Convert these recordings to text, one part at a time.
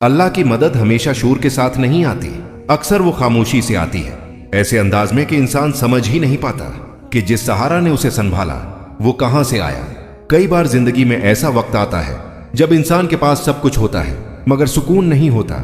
अल्लाह की मदद हमेशा शोर के साथ नहीं आती, अक्सर वो खामोशी से आती है, ऐसे अंदाज में कि इंसान समझ ही नहीं पाता कि जिस सहारा ने उसे संभाला वो कहां से आया। कई बार जिंदगी में ऐसा वक्त आता है जब इंसान के पास सब कुछ होता है मगर सुकून नहीं होता,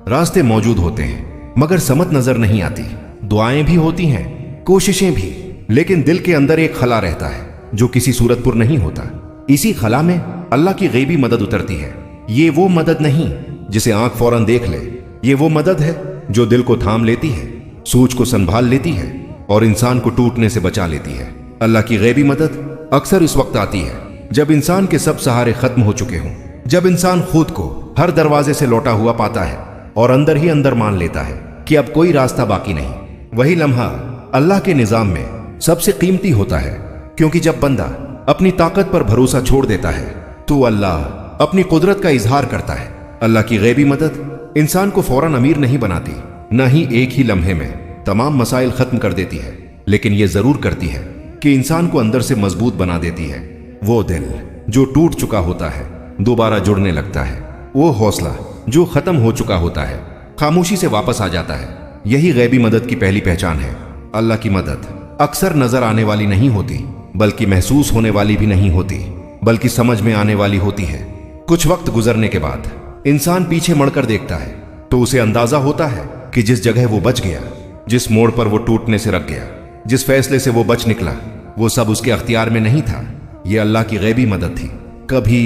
रास्ते मौजूद होते हैं मगर समत नजर नहीं आती, दुआएं भी होती हैं, कोशिशें भी, लेकिन दिल के अंदर एक खला रहता है जो किसी सूरत पुर नहीं होता। इसी खला में अल्लाह की गैबी मदद उतरती है। ये वो मदद नहीं जिसे आंख फौरन देख ले, ये वो मदद है जो दिल को थाम लेती है, सोच को संभाल लेती है और इंसान को टूटने से बचा लेती है। अल्लाह की गैबी मदद अक्सर इस वक्त आती है जब इंसान के सब सहारे खत्म हो चुके हों, जब इंसान खुद को हर दरवाजे से लौटा हुआ पाता है और अंदर ही अंदर मान लेता है कि अब कोई रास्ता बाकी नहीं। वही लम्हा अल्लाह के निजाम में सबसे कीमती होता है, क्योंकि जब बंदा अपनी ताकत पर भरोसा छोड़ देता है तो अल्लाह अपनी कुदरत का इजहार करता है। अल्लाह की गैबी मदद इंसान को फौरन अमीर नहीं बनाती, न ही एक ही लम्हे में तमाम मसाइल खत्म कर देती है, लेकिन ये जरूर करती है कि इंसान को अंदर से मजबूत बना देती है। वो दिल जो टूट चुका होता है दोबारा जुड़ने लगता है, वो हौसला जो खत्म हो चुका होता है खामोशी से वापस आ जाता है। यही गैबी मदद की पहली पहचान है। अल्लाह की मदद अक्सर नजर आने वाली नहीं होती, बल्कि महसूस होने वाली भी नहीं होती, बल्कि समझ में आने वाली होती है। कुछ वक्त गुजरने के बाद इंसान पीछे मुड़कर देखता है तो उसे अंदाजा होता है कि जिस जगह वो बच गया, जिस मोड़ पर वो टूटने से रख गया, जिस फैसले से वो बच निकला, वो सब उसके अख्तियार में नहीं था। ये अल्लाह की गैबी मदद थी। कभी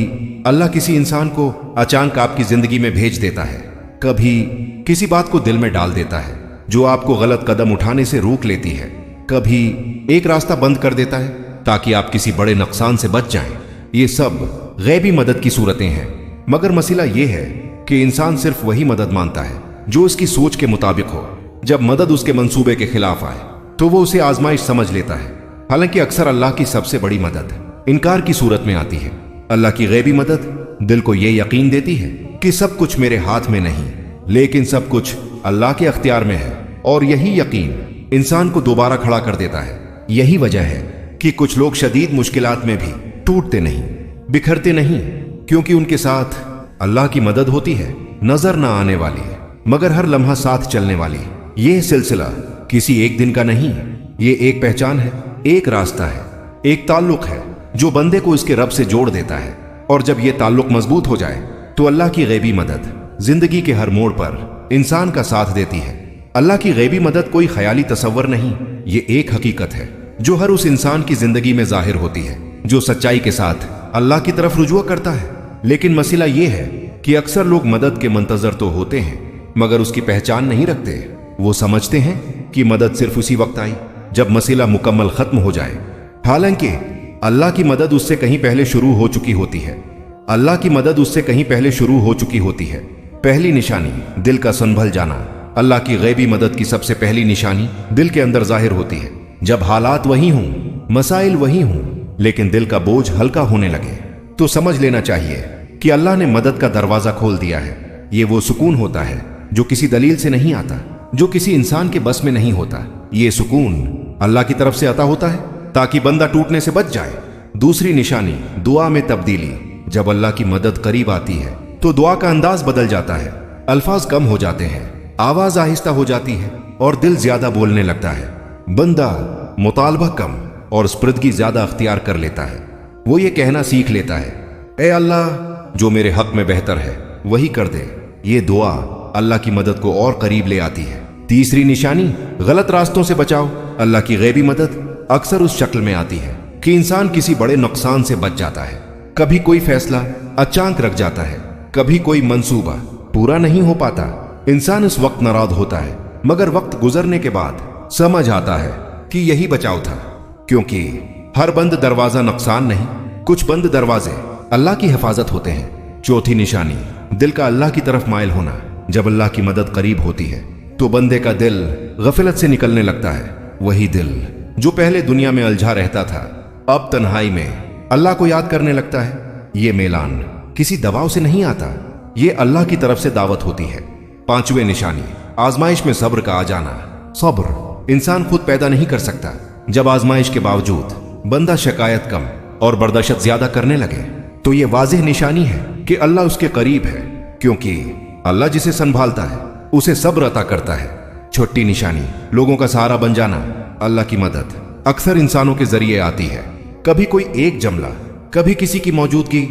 अल्लाह किसी इंसान को अचानक आपकी जिंदगी में भेज देता है, कभी किसी बात को दिल में डाल देता है जो आपको गलत कदम उठाने से रोक लेती है, कभी एक रास्ता बंद कर देता है ताकि आप किसी बड़े नुकसान से बच जाएं। ये सब गैबी मदद की सूरतें हैं, मगर मसला ये है कि इंसान सिर्फ वही मदद मानता है जो उसकी सोच के मुताबिक हो। जब मदद उसके मंसूबे के खिलाफ आए तो वो उसे आजमाइश समझ लेता है। हालांकि अक्सर अल्लाह की सबसे बड़ी मदद इनकार की सूरत में आती है। अल्लाह की गैबी मदद दिल को ये यकीन देती है कि सब कुछ मेरे हाथ में नहीं, लेकिन सब कुछ अल्लाह के अख्तियार में है, और यही यकीन इंसान को दोबारा खड़ा कर देता है। यही वजह है कि कुछ लोग शदीद मुश्किलात में भी टूटते नहीं, बिखरते नहीं, क्योंकि उनके साथ अल्लाह की मदद होती है, नजर ना आने वाली मगर हर लम्हा साथ चलने वाली। ये सिलसिला किसी एक दिन का नहीं, ये एक पहचान है, एक रास्ता है, एक ताल्लुक है जो बंदे को इसके रब से जोड़ देता है। और जब ये ताल्लुक मजबूत हो जाए तो अल्लाह की गैबी मदद जिंदगी के हर मोड़ पर इंसान का साथ देती है। अल्लाह की गैबी मदद कोई ख्याली तसव्वुर नहीं, ये एक हकीकत है जो हर उस इंसान की जिंदगी में जाहिर होती है जो सच्चाई के साथ अल्लाह की तरफ रुजू करता है। लेकिन मसला ये है कि अक्सर लोग मदद के मंतजर तो होते हैं मगर उसकी पहचान नहीं रखते। वो समझते हैं कि मदद सिर्फ उसी वक्त आई जब मसला मुकम्मल खत्म हो जाए, हालांकि अल्लाह की मदद उससे कहीं पहले शुरू हो चुकी होती है। अल्लाह की मदद उससे कहीं पहले शुरू हो चुकी होती है। पहली निशानी दिल का संभल जाना। अल्लाह की गैबी मदद की सबसे पहली निशानी दिल के अंदर जाहिर होती है। जब हालात वही हों, मसाइल वही हों, लेकिन दिल का बोझ हल्का होने लगे तो समझ लेना चाहिए कि अल्लाह ने मदद का दरवाजा खोल दिया है। ये वो सुकून होता है जो किसी दलील से नहीं आता, जो किसी इंसान के बस में नहीं होता। ये सुकून अल्लाह की तरफ से आता होता है ताकि बंदा टूटने से बच जाए। दूसरी निशानी दुआ में तब्दीली। जब अल्लाह की मदद करीब आती है तो दुआ का अंदाज बदल जाता है, अल्फाज कम हो जाते हैं, आवाज आहिस्ता हो जाती है और दिल ज्यादा बोलने लगता है। बंदा मुतालबा कम और स्पर्दगी ज्यादा अख्तियार कर लेता है। वो ये कहना सीख लेता है, ए अल्लाह, जो मेरे हक में बेहतर है वही कर दे। ये दुआ अल्लाह की मदद को और करीब ले आती है। तीसरी निशानी गलत रास्तों से बचाओ। अल्लाह की गैबी मदद अक्सर उस शक्ल में आती है कि इंसान किसी बड़े नुकसान से बच जाता है। कभी कोई फैसला अचानक रख जाता है, कभी कोई मंसूबा पूरा नहीं हो पाता। इंसान इस वक्त नाराज होता है, मगर वक्त गुजरने के बाद समझ आता है कि यही बचाव था, क्योंकि हर बंद दरवाजा नुकसान नहीं, कुछ बंद दरवाजे अल्लाह की हिफाजत होते हैं। चौथी निशानी दिल का अल्लाह की तरफ माइल होना। जब अल्लाह की मदद करीब होती है तो बंदे का दिल गफलत से निकलने लगता है। वही दिल जो पहले दुनिया में उलझा रहता था अब तन्हाई में अल्लाह को याद करने लगता है। ये मेलान किसी दबाव से नहीं आता, ये अल्लाह की तरफ से दावत होती है। पांचवें निशानी आजमाइश में सब्र का आ जाना। सब्र इंसान खुद पैदा नहीं कर सकता। जब आजमाइश के बावजूद बंदा शिकायत कम और बर्दाश्त ज्यादा करने लगे तो ये वाज़ेह निशानी है कि अल्लाह उसके करीब है, क्योंकि अल्लाह जिसे संभालता है उसे सब्र अता करता है। छोटी निशानी, लोगों का सहारा बन जाना। अल्लाह की मदद अक्सर इंसानों के जरिए आती है। कभी कोई एक जुमला, कभी किसी की मौजूदगी,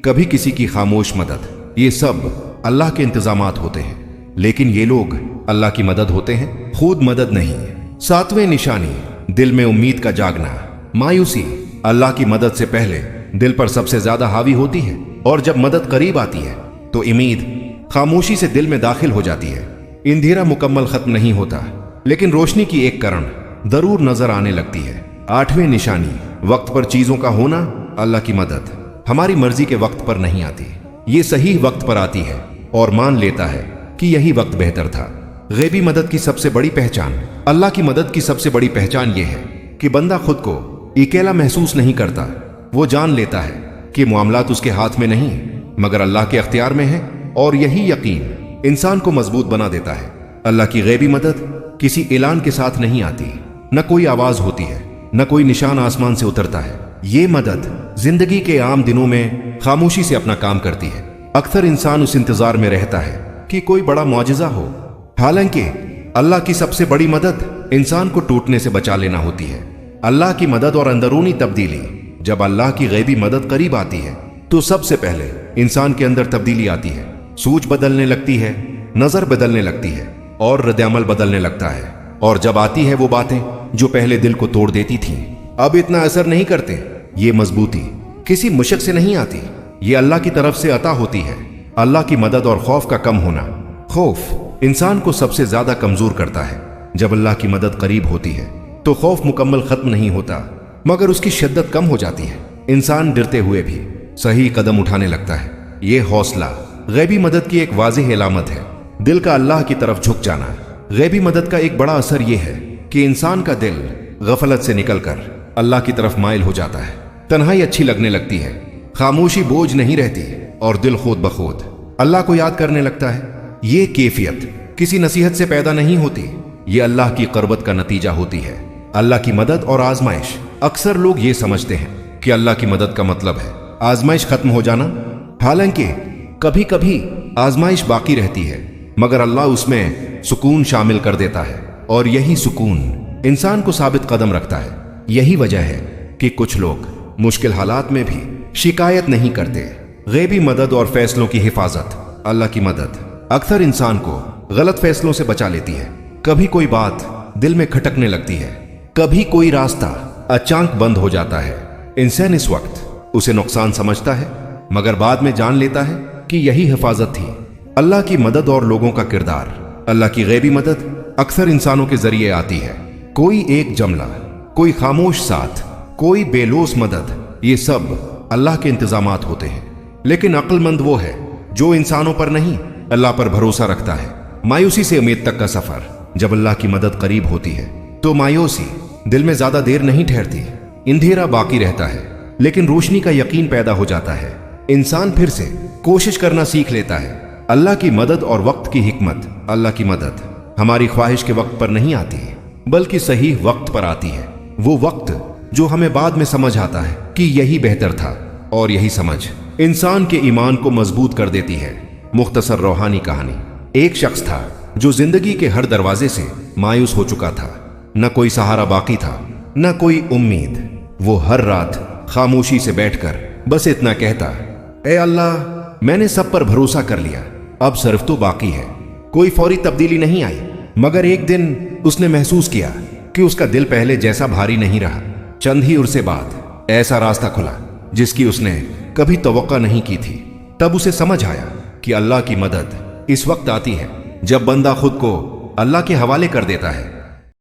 कभी किसी की खामोश मदद। ये सब अल्लाह के इंतजामात होते हैं, लेकिन ये लोग अल्लाह की मदद होते हैं, खुद मदद नहीं। सातवें निशानी, दिल में उम्मीद का जागना। मायूसी अल्लाह की मदद से पहले दिल पर सबसे ज्यादा हावी होती है, और जब मदद करीब आती है तो उम्मीद खामोशी से दिल में दाखिल हो जाती है। अंधेरा मुकम्मल खत्म नहीं होता, लेकिन रोशनी की एक किरण जरूर नजर आने लगती है। आठवें निशानी, वक्त पर चीजों का होना। अल्लाह की मदद हमारी मर्जी के वक्त पर नहीं आती, ये सही वक्त पर आती है और मान लेता है कि यही वक्त बेहतर था। गैबी मदद की सबसे बड़ी पहचान, अल्लाह की मदद की सबसे बड़ी पहचान यह है कि बंदा खुद को अकेला महसूस नहीं करता। वो जान लेता है कि मामलात उसके हाथ में नहीं मगर अल्लाह के अख्तियार में है, और यही यकीन इंसान को मजबूत बना देता है। अल्लाह की गैबी मदद किसी ऐलान के साथ नहीं आती, न कोई आवाज होती है, न कोई निशान आसमान से उतरता है। ये मदद जिंदगी के आम दिनों में खामोशी से अपना काम करती है। अक्सर इंसान उस इंतजार में रहता है कि कोई बड़ा मौजज़ा हो, हालांकि अल्लाह की सबसे बड़ी मदद इंसान को टूटने से बचा लेना होती है। अल्लाह की मदद और अंदरूनी तब्दीली, जब अल्लाह की गैबी मदद करीब आती है तो सबसे पहले इंसान के अंदर तब्दीली आती है। सूझ बदलने लगती है, नजर बदलने लगती है और रद्द-ए-अमल बदलने लगता है। और जब आती है वो बातें जो पहले दिल को तोड़ देती थीं, अब इतना असर नहीं करते। ये मजबूती किसी मुश्किल से नहीं आती, ये अल्लाह की तरफ से अता होती है। अल्लाह की मदद और खौफ का कम होना। खौफ इंसान को सबसे ज्यादा कमजोर करता है। जब अल्लाह की मदद करीब होती है तो खौफ मुकम्मल खत्म नहीं होता, मगर उसकी शिद्दत कम हो जाती है। इंसान डरते हुए भी सही कदम उठाने लगता है। ये हौसला गैबी मदद की एक वाज़ेह अलामत है। दिल का अल्लाह की तरफ झुक जाना। गैबी मदद का एक बड़ा असर यह है कि इंसान का दिल गफलत से निकलकर अल्लाह की तरफ माइल हो जाता है। तन्हाई अच्छी लगने लगती है, खामोशी बोझ नहीं रहती और दिल खुद बखुद अल्लाह को याद करने लगता है। ये कैफियत किसी नसीहत से पैदा नहीं होती, ये अल्लाह की क़ुर्बत का नतीजा होती है। अल्लाह की मदद और आजमाइश, अक्सर लोग ये समझते हैं कि अल्लाह की मदद का मतलब है आजमाइश खत्म हो जाना। हालांकि कभी कभी आजमाइश बाकी रहती है, मगर अल्लाह उसमें सुकून शामिल कर देता है, और यही सुकून इंसान को साबित कदम रखता है। यही वजह है कि कुछ लोग मुश्किल हालात में भी शिकायत नहीं करते। गैबी मदद और फैसलों की हिफाजत। अल्लाह की मदद अक्सर इंसान को गलत फैसलों से बचा लेती है। कभी कोई बात दिल में खटकने लगती है, कभी कोई रास्ता अचानक बंद हो जाता है। इंसान इस वक्त उसे नुकसान समझता है, मगर बाद में जान लेता है कि यही हिफाजत थी। अल्लाह की मदद और लोगों का किरदार। अल्लाह की गैबी मदद अक्सर इंसानों के जरिए आती है। कोई एक जुमला, कोई खामोश साथ, कोई बेलोस मदद, ये सब अल्लाह के इंतजामात होते हैं। लेकिन अक्लमंद वो है जो इंसानों पर नहीं अल्लाह पर भरोसा रखता है। मायूसी से उम्मीद तक का सफर। जब अल्लाह की मदद करीब होती है तो मायूसी दिल में ज्यादा देर नहीं ठहरती। अंधेरा बाकी रहता है, लेकिन रोशनी का यकीन पैदा हो जाता है। इंसान फिर से कोशिश करना सीख लेता है। अल्लाह की मदद और वक्त की हिकमत। अल्लाह की मदद हमारी ख्वाहिश के वक्त पर नहीं आती, बल्कि सही वक्त पर आती है। वो वक्त जो हमें बाद में समझ आता है कि यही बेहतर था, और यही समझ इंसान के ईमान को मजबूत कर देती है। मुख्तसर रूहानी कहानी। एक शख्स था जो जिंदगी के हर दरवाजे से मायूस हो चुका था। न कोई सहारा बाकी था, न कोई उम्मीद। वो हर रात खामोशी से बैठकर बस इतना कहता, ए अल्लाह, मैंने सब पर भरोसा कर लिया, अब सिर्फ तो बाकी है। कोई फौरी तब्दीली नहीं आई, मगर एक दिन उसने महसूस किया कि उसका दिल पहले जैसा भारी नहीं रहा। चंद ही उर्से बाद ऐसा रास्ता खुला जिसकी उसने कभी तवक्का नहीं की थी। तब उसे समझ आया कि अल्लाह की मदद इस वक्त आती है जब बंदा खुद को अल्लाह के हवाले कर देता है।